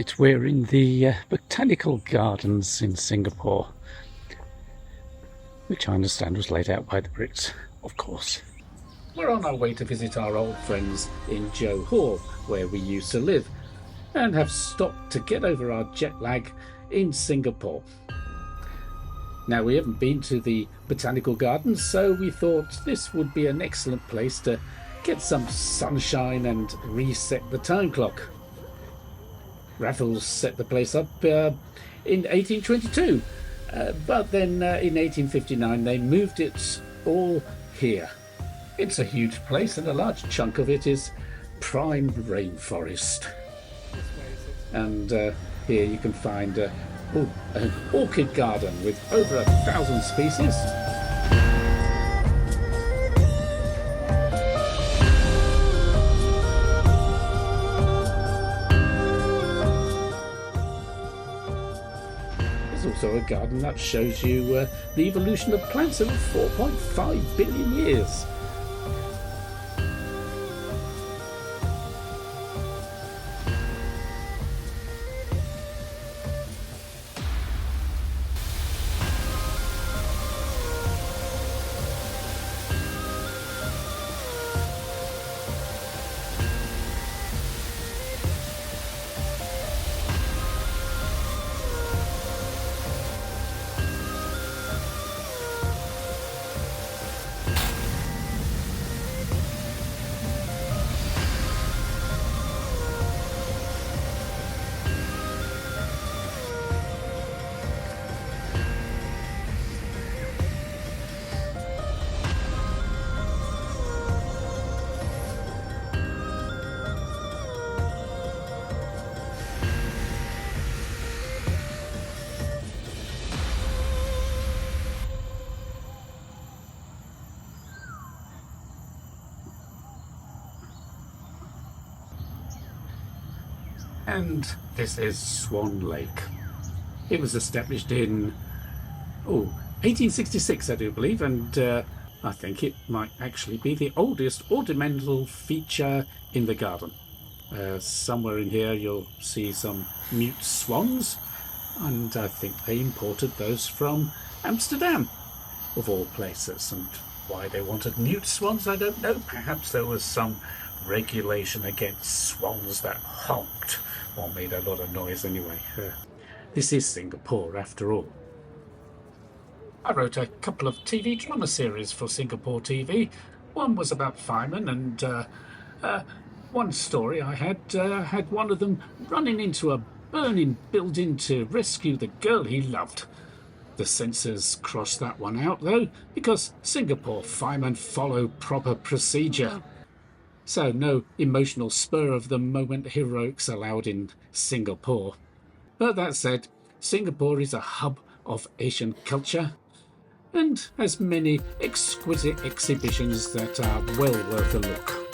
Right, we're in the botanical gardens in Singapore, which I understand was laid out by the Brits, of course. We're on our way to visit our old friends in Johor, where we used to live, and have stopped to get over our jet lag in Singapore. Now, we haven't been to the botanical gardens, so we thought this would be an excellent place to get some sunshine and reset the time clock. Raffles set the place up in 1822, but then in 1859 they moved it all here. It's a huge place, and a large chunk of it is prime rainforest. And here you can find an orchid garden with over 1,000 species. There's also a garden that shows you the evolution of plants over 4.5 billion years. And this is Swan Lake. It was established in 1866, I do believe, and I think it might actually be the oldest ornamental feature in the garden. Somewhere in here you'll see some mute swans, and I think they imported those from Amsterdam, of all places. And why they wanted mute swans, I don't know. Perhaps there was some regulation against swans that honked or made a lot of noise anyway. This is Singapore, after all. I wrote a couple of TV drama series for Singapore TV. One was about firemen, and one story I had one of them running into a burning building to rescue the girl he loved. The censors crossed that one out, though, because Singapore firemen follow proper procedure. So no emotional spur-of-the-moment heroics allowed in Singapore. But that said, Singapore is a hub of Asian culture and has many exquisite exhibitions that are well worth a look.